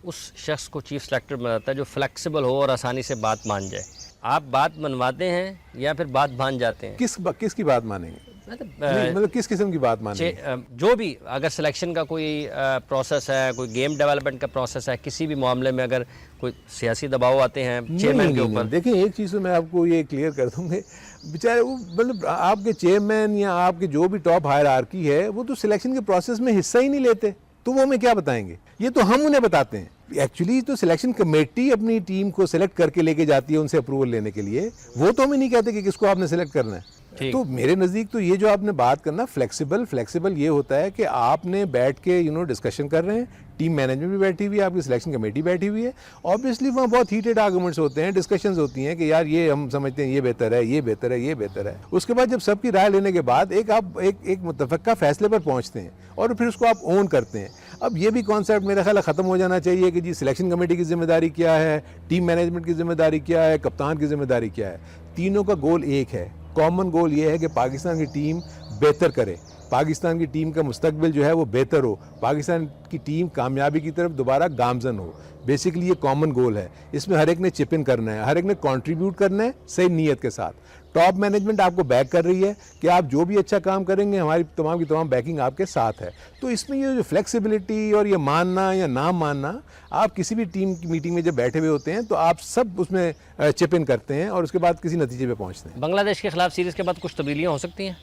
उस शख्स को चीफ सेलेक्टर बनाता है जो फ्लेक्सिबल हो और आसानी से बात मान जाए। आप बात मनवाते हैं या फिर बात मान जाते हैं? किसकी बात मानेंगे? मतलब किस किस्म की बात मानेंगे? जो भी, अगर सिलेक्शन का कोई प्रोसेस है, कोई गेम डेवलपमेंट का प्रोसेस है, किसी भी मामले में अगर कोई सियासी दबाव आते हैं चेयरमैन के ऊपर। देखिए एक चीज़ तो मैं आपको ये क्लियर कर दूंगे, बेचारे वो मतलब आपके चेयरमैन या आपके जो भी टॉप हायरार्की है वो तो सिलेक्शन के प्रोसेस में हिस्सा ही नहीं लेते, तो वो हमें क्या बताएंगे? ये तो हम उन्हें बताते हैं। एक्चुअली तो सिलेक्शन कमेटी अपनी टीम को सिलेक्ट करके लेके जाती है उनसे अप्रूवल लेने के लिए, वो तो हमें नहीं कहते कि किसको आपने सिलेक्ट करना है। ठीक। तो मेरे नज़दीक तो ये जो आपने बात करना फ्लेक्सिबल ये होता है कि आपने बैठ के डिस्कशन कर रहे हैं, टीम मैनेजमेंट भी बैठी हुई है, आपकी सिलेक्शन कमेटी बैठी हुई है, ऑब्वियसली वहाँ बहुत हीटेड आर्गूमेंट्स होते हैं, डिस्कशंस होती हैं कि यार ये हम समझते हैं ये बेहतर है, ये बेहतर है, ये बेहतर है। उसके बाद जब सबकी राय लेने के बाद आप एक मुतफ़क्का फैसले पर पहुँचते हैं और फिर उसको आप ओन करते हैं। अब ये भी कॉन्सेप्ट मेरा ख्याल ख़त्म हो जाना चाहिए कि जी सिलेक्शन कमेटी की जिम्मेदारी क्या है, टीम मैनेजमेंट की जिम्मेदारी क्या है, कप्तान की जिम्मेदारी क्या है। तीनों का गोल एक है, कॉमन गोल ये है कि पाकिस्तान की टीम बेहतर करे, पाकिस्तान की टीम का मुस्तकबिल जो है वो बेहतर हो, पाकिस्तान की टीम कामयाबी की तरफ दोबारा गामजन हो। बेसिकली ये कॉमन गोल है, इसमें हर एक ने चिप इन करना है, हर एक ने कंट्रीब्यूट करना है सही नीयत के साथ। टॉप मैनेजमेंट आपको बैक कर रही है कि आप जो भी अच्छा काम करेंगे हमारी तमाम की तमाम बैकिंग आपके साथ है। तो इसमें ये जो फ्लेक्सिबिलिटी और ये मानना या ना मानना, आप किसी भी टीम की मीटिंग में जब बैठे हुए होते हैं तो आप सब उसमें चिप इन करते हैं और उसके बाद किसी नतीजे पे पहुंचते हैं। बांग्लादेश के खिलाफ सीरीज़ के बाद कुछ तब्दीलियाँ हो सकती हैं?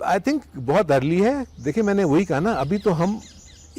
आई थिंक बहुत अर्ली है। देखिए मैंने वही कहा ना, अभी तो हम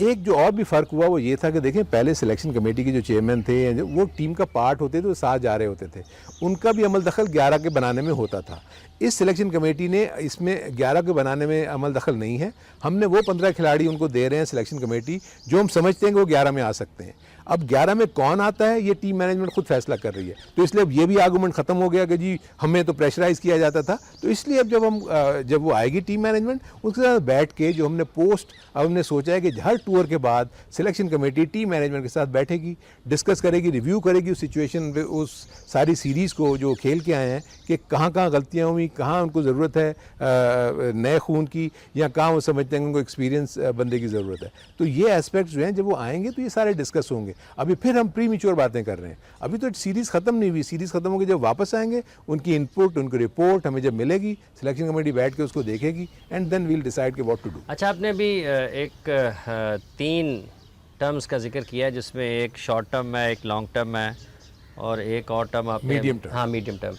एक जो और भी फ़र्क हुआ वो ये था कि देखें पहले सिलेक्शन कमेटी के जो चेयरमैन थे वो टीम का पार्ट होते थे, वो साथ जा रहे होते थे, उनका भी अमल दखल 11 के बनाने में होता था। इस सिलेक्शन कमेटी ने इसमें 11 के बनाने में अमल दखल नहीं है। हमने वो 15 खिलाड़ी उनको दे रहे हैं सिलेक्शन कमेटी जो हम समझते हैं कि वो 11 में आ सकते हैं। अब 11 में कौन आता है ये टीम मैनेजमेंट खुद फैसला कर रही है। तो इसलिए अब ये भी आर्गूमेंट ख़त्म हो गया कि जी हमें तो प्रेशराइज किया जाता था। तो इसलिए अब जब वो आएगी टीम मैनेजमेंट, उसके साथ बैठ के जो हमने अब हमने सोचा है कि हर टूर के बाद सिलेक्शन कमेटी टीम मैनेजमेंट के साथ बैठेगी, डिस्कस करेगी, रिव्यू करेगी उस सिचुएशन, उस सारी सीरीज़ को जो खेल के आए हैं कि कहाँ कहाँ गलतियाँ हुई, कहाँ उनको ज़रूरत है नए खून की, या कहाँ वो समझते हैं उनको एक्सपीरियंस बंदे की ज़रूरत है। तो ये एस्पेक्ट्स जो हैं जब वो आएंगे तो ये सारे डिस्कस होंगे। अभी फिर हम प्री मैच्योर बातें कर रहे हैं, अभी तो सीरीज़ ख़त्म नहीं हुई। सीरीज़ ख़त्म होकर जब वापस आएंगे उनकी इनपुट, उनकी रिपोर्ट हमें जब मिलेगी, सिलेक्शन कमेटी बैठ के उसको देखेगी एंड देन वील डिसाइड के व्हाट टू डू। अच्छा, आपने भी एक 3 टर्म्स का जिक्र किया है जिसमें एक शॉर्ट टर्म है, एक लॉन्ग टर्म है और एक और टर्म आपने मीडियम टर्म। हाँ, मीडियम टर्म।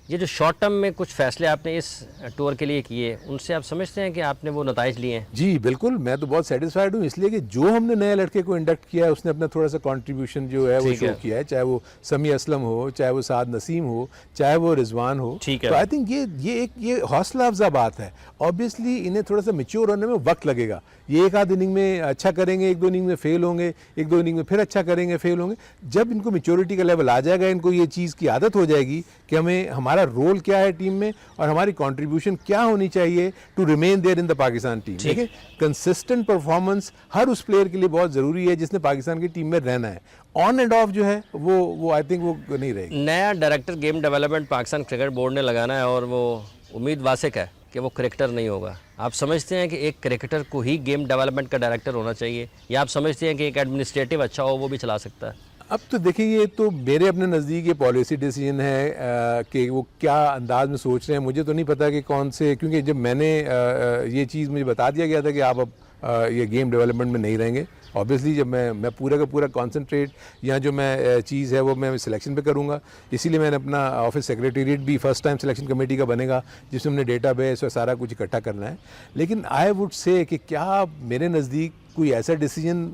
ये जो शॉर्ट टर्म में कुछ फैसले आपने इस टूर के लिए किए, उनसे आप समझते हैं कि आपने वो नताइज लिए हैं? जी बिल्कुल, मैं तो बहुत सेटिस्फाइड हूँ, इसलिए कि जो हमने नए लड़के को इंडक्ट किया है उसने अपना थोड़ा सा कंट्रीब्यूशन जो है वो शो किया है, चाहे वो समी असलम हो, चाहे वो साद नसीम हो, चाहे वो रिजवान हो। तो आई थिंक ये हौसला अफजा बात है। ऑब्वियसली इन्हें थोड़ा सा मेच्योर होने में वक्त लगेगा। ये एक आध इनिंग में अच्छा करेंगे, एक दो इनिंग में फेल होंगे, एक दो इनिंग में फिर अच्छा करेंगे, फेल होंगे। जब इनको मेच्योरिटी का लेवल आ जाएगा, इनको ये चीज़ की आदत हो जाएगी कि हमें हमारा रोल क्या है टीम में और हमारी कंट्रीब्यूशन क्या होनी चाहिए to remain there in the Pakistan team. देखिए कंसिस्टेंट परफॉर्मेंस हर उस प्लेयर के लिए बहुत ज़रूरी है जिसने पाकिस्तान की टीम में रहना है। ऑन एंड ऑफ जो है वो आई थिंक वो नहीं रहेगी। नया director game development Pakistan cricket board ने लगाना है और वो उम्मीद वासिक है कि वो क्रिकेटर नहीं होगा। आप समझते हैं कि एक क्रिकेटर को ही गेम डेवलपमेंट का डायरेक्टर होना चाहिए, या आप समझते हैं कि एक एडमिनिस्ट्रेटिव अच्छा हो वो भी चला सकता है? अब तो देखिए ये तो मेरे अपने नज़दीक ये पॉलिसी डिसीजन है कि वो क्या अंदाज में सोच रहे हैं। मुझे तो नहीं पता कि कौन से, क्योंकि जब मैंने ये चीज़ मुझे बता दिया गया था कि आप अब ये गेम डेवलपमेंट में नहीं रहेंगे। ऑब्वियसली जब मैं पूरा का पूरा कॉन्सेंट्रेट या जो मैं चीज़ है वो मैं सिलेक्शन पे करूँगा, इसीलिए मैंने अपना ऑफिस सेक्रेटेरिएट भी फर्स्ट टाइम सिलेक्शन कमेटी का बनेगा जिसमें हमने डेटाबेस और सारा कुछ इकट्ठा करना है। लेकिन आई वुड से कि क्या मेरे नज़दीक कोई ऐसा डिसीजन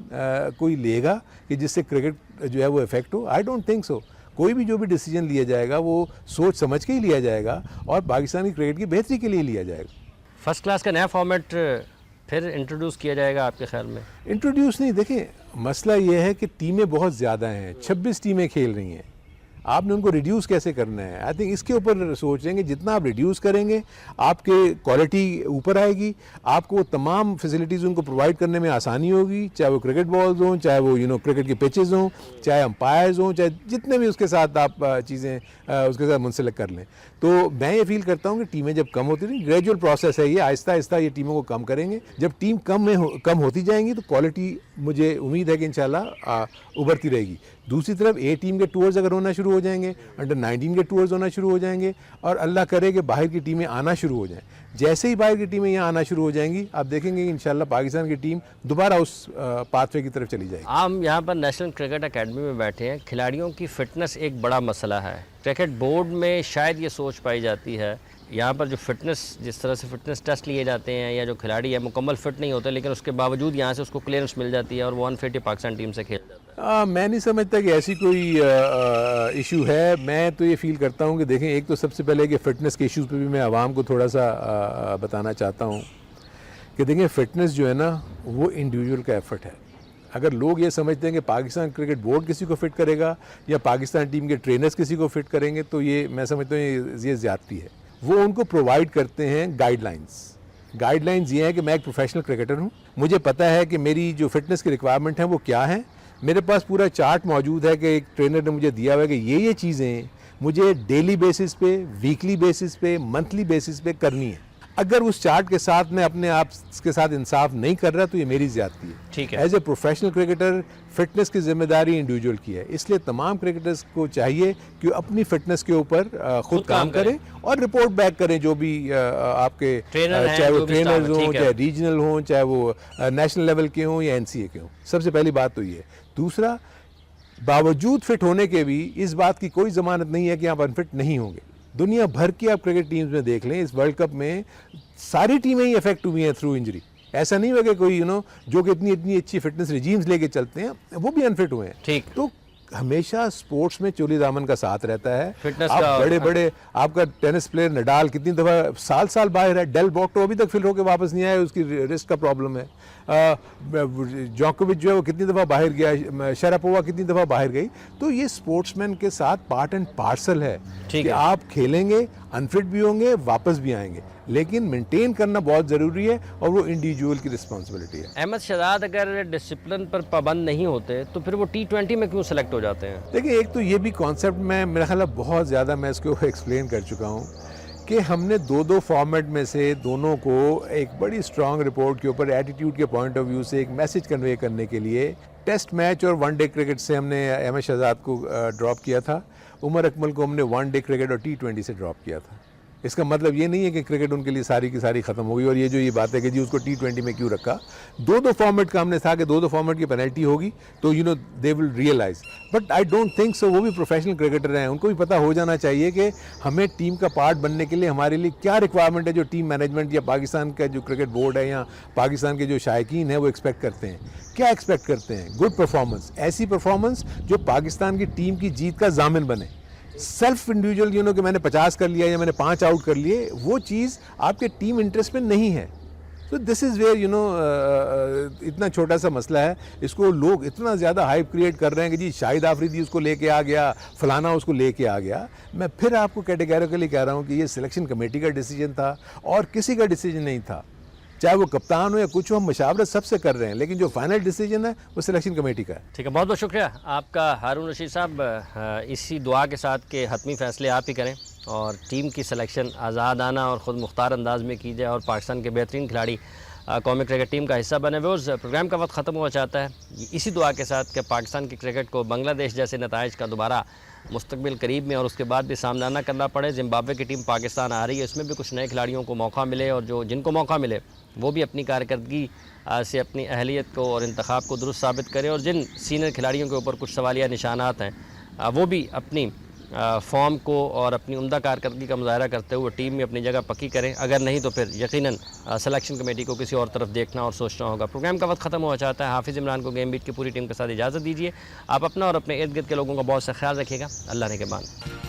कोई लेगा कि जिससे क्रिकेट जो है वो इफेक्ट हो? आई डोंट थिंक सो। कोई भी जो भी डिसीजन लिया जाएगा वो सोच समझ के ही लिया जाएगा और पाकिस्तानी क्रिकेट की बेहतरी के लिए लिया जाएगा। फर्स्ट क्लास का नया फॉर्मेट फिर इंट्रोड्यूस किया जाएगा आपके ख्याल में? इंट्रोड्यूस नहीं, देखें मसला ये है कि टीमें बहुत ज़्यादा हैं, 26 टीमें खेल रही हैं, आपने उनको रिड्यूस कैसे करना है? आई थिंक इसके ऊपर सोच रहे हैं कि जितना आप रिड्यूस करेंगे आपके क्वालिटी ऊपर आएगी, आपको तमाम फैसिलिटीज़ उनको प्रोवाइड करने में आसानी होगी, चाहे वो क्रिकेट बॉल्स हों, चाहे वो क्रिकेट के पिचेज़ हों, चाहे अंपायर्स हों, चाहे जितने भी उसके साथ आप चीज़ें उसके साथ मुंसलिक कर लें। तो मैं ये फील करता हूँ कि टीमें जब कम होती रही, ग्रेजुअल प्रोसेस है ये, आहिस्ता आहिस्ता ये टीमों को कम करेंगे। जब टीम कम होती जाएंगी तो क्वालिटी मुझे उम्मीद है कि इंशाल्लाह उभरती रहेगी। दूसरी तरफ ए टीम के टूर्स अगर होना शुरू हो जाएंगे, अंडर 19 के टूर्स होना शुरू हो जाएंगे और अल्लाह करे कि बाहर की टीमें आना शुरू हो जाएं। जैसे ही बाहर की टीमें यहाँ आना शुरू हो जाएंगी आप देखेंगे कि इंशाल्लाह पाकिस्तान की टीम दोबारा उस पाथवे की तरफ चली जाएगी। हम यहाँ पर नेशनल क्रिकेट एकेडमी में बैठे हैं। खिलाड़ियों की फ़िटनेस एक बड़ा मसला है। क्रिकेट बोर्ड में शायद ये सोच पाई जाती है यहाँ पर जो फिटनेस, जिस तरह से फिटनेस टेस्ट लिए जाते हैं या जो खिलाड़ी है मुकम्मल फिट नहीं होते, लेकिन उसके बावजूद यहाँ से उसको क्लियरेंस मिल जाती है और वो अनफिट ही पाकिस्तान टीम से खेल जाता है। मैं नहीं समझता कि ऐसी कोई इशू है। मैं तो ये फील करता हूँ कि देखें, एक तो सबसे पहले कि फ़िटनेस के इश्यूज़ पे भी मैं आवाम को थोड़ा सा बताना चाहता हूँ कि देखें, फ़िटनेस जो है ना वो इंडिविजुअल का एफर्ट है। अगर लोग ये समझते हैं कि पाकिस्तान क्रिकेट बोर्ड किसी को फिट करेगा या पाकिस्तान टीम के ट्रेनर्स किसी को फिट करेंगे, तो ये मैं समझता हूँ ये ज़्यादती है। वो उनको प्रोवाइड करते हैं गाइडलाइंस ये है कि मैं एक प्रोफेशनल क्रिकेटर हूँ, मुझे पता है कि मेरी जो फिटनेस की रिक्वायरमेंट है वो क्या है। मेरे पास पूरा चार्ट मौजूद है कि एक ट्रेनर ने मुझे दिया हुआ है कि ये चीज़ें मुझे डेली बेसिस पे, वीकली बेसिस पे, मंथली बेसिस पे करनी है। अगर उस चार्ट के साथ मैं अपने आप के साथ इंसाफ नहीं कर रहा तो ये मेरी ज़्यादती है। ठीक है। As a professional cricketer fitness की जिम्मेदारी इंडिविजुअल की है, इसलिए तमाम क्रिकेटर्स को चाहिए कि वो अपनी फिटनेस के ऊपर खुद काम करें और रिपोर्ट बैक करें जो भी आपके चाहे वो ट्रेनर्स हों, चाहे रीजनल हों, चाहे वो नेशनल लेवल के हों या NCA के हों। सबसे पहली बात तो ये। दूसरा, बावजूद फिट होने के भी इस बात की कोई ज़मानत नहीं है कि आप अनफिट नहीं होंगे। दुनिया भर की आप क्रिकेट टीम्स में देख लें, इस वर्ल्ड कप में सारी टीमें ही अफेक्ट हुई हैं थ्रू इंजरी। ऐसा नहीं होगा कि कोई जो कि इतनी अच्छी फिटनेस रिजीम्स लेके चलते हैं वो भी अनफिट हुए हैं। ठीक। तो हमेशा स्पोर्ट्स में चोली दामन का साथ रहता है। फिटनेस आप का बड़े आपका टेनिस प्लेयर नडाल कितनी दफ़ा साल बाहर है, डेल बोक्टो अभी तक फिट होकर वापस नहीं आया, उसकी रिस्ट का प्रॉब्लम है। जोकोविच जो है वो कितनी दफ़ा बाहर गया, शरापोवा कितनी दफ़ा बाहर गई। तो ये स्पोर्ट्समैन के साथ पार्ट एंड पार्सल है कि आप खेलेंगे, अनफिट भी होंगे, वापस भी आएंगे, लेकिन मेंटेन करना बहुत ज़रूरी है और वो इंडिविजुअल की रिस्पॉन्सिबिलिटी है। अहमद शहजाद अगर डिसिप्लिन पर पाबंद नहीं होते तो फिर वो T20 में क्यों सेलेक्ट हो जाते हैं? देखिए, एक तो ये भी कॉन्सेप्ट में मेरा ख्याल है बहुत ज़्यादा मैं इसको एक्सप्लेन कर चुका हूँ कि हमने दो फॉर्मेट में से दोनों को एक बड़ी स्ट्रांग रिपोर्ट के ऊपर एटीट्यूड के पॉइंट ऑफ व्यू से एक मैसेज कन्वे करने के लिए टेस्ट मैच और वनडे क्रिकेट से हमने अहमद शहजाद को ड्रॉप किया था, उमर अकमल को हमने वनडे क्रिकेट और T20 से ड्रॉप किया था। इसका मतलब ये नहीं है कि क्रिकेट उनके लिए सारी की सारी ख़त्म हो गई और ये बात है कि जी उसको T20 में क्यों रखा। दो फॉर्मेट का हमने था कि दो फॉर्मेट की पेनल्टी होगी तो they will realise, but I don't think so. वो भी प्रोफेशनल क्रिकेटर हैं, उनको भी पता हो जाना चाहिए कि हमें टीम का पार्ट बनने के लिए हमारे लिए क्या रिक्वायरमेंट है, जो टीम मैनेजमेंट या पाकिस्तान का जो क्रिकेट बोर्ड है या पाकिस्तान के जो शायकीन है वो एक्सपेक्ट करते हैं। क्या एक्सपेक्ट करते हैं? गुड परफॉर्मेंस, ऐसी परफॉर्मेंस जो पाकिस्तान की टीम की जीत का जामिन बने। सेल्फ इंडिविजुअल कि मैंने 50 कर लिया या मैंने 5 आउट कर लिए, वो चीज़ आपके टीम इंटरेस्ट में नहीं है। तो दिस इज़ वेयर इतना छोटा सा मसला है, इसको लोग इतना ज़्यादा हाइप क्रिएट कर रहे हैं कि जी शाहिद आफरीदी उसको लेके आ गया, फलाना उसको लेके आ गया। मैं फिर आपको कैटेगरिकली कह रहा हूँ कि ये सिलेक्शन कमेटी का डिसीजन था और किसी का डिसीजन नहीं था, चाहे वो कप्तान हो या कुछ हो। हम मशावरत सबसे कर रहे हैं, लेकिन जो फाइनल डिसीजन है वो सिलेक्शन कमेटी का है। ठीक है, बहुत बहुत शुक्रिया आपका हारून रशीद साहब। इसी दुआ के साथ के हतमी फ़ैसले आप ही करें और टीम की सिलेक्शन आज़ादाना और ख़ुद मुख्तार अंदाज में की जाए और पाकिस्तान के बेहतरीन खिलाड़ी कौमी क्रिकेट टीम का हिस्सा बने। व्यूअर्स, प्रोग्राम का वक्त ख़त्म हुआ चाहता है, इसी दुआ के साथ कि पाकिस्तान की क्रिकेट को बांग्लादेश जैसे नताइज का दोबारा मुस्तकबिल करीब में और उसके बाद भी सामना करना पड़े। ज़िम्बाब्वे की टीम पाकिस्तान आ रही है, इसमें भी कुछ नए खिलाड़ियों को मौका मिले और जिनको मौका मिले वो भी अपनी कारकर्दगी से अपनी अहलियत को और इंतखाब को दुरुस्त साबित करें और जिन सीनियर खिलाड़ियों के ऊपर कुछ सवालिया निशानात हैं वो भी अपनी फॉर्म को और अपनी उम्दा कारकर्दगी का मुजाहरा करते हुए टीम में अपनी जगह पक्की करें। अगर नहीं तो फिर यकीनन सिलेक्शन कमेटी को किसी और तरफ देखना और सोचना होगा। प्रोग्राम का वक्त ख़त्म हुआ चाहता है। हाफिज़ इमरान को गेम बीट की पूरी टीम के साथ इजाज़त दीजिए। आप अपना और अपने इर्द गिर्द के लोगों का बहुत सा ख्याल रखिएगा। अल्लाह ने के बाद।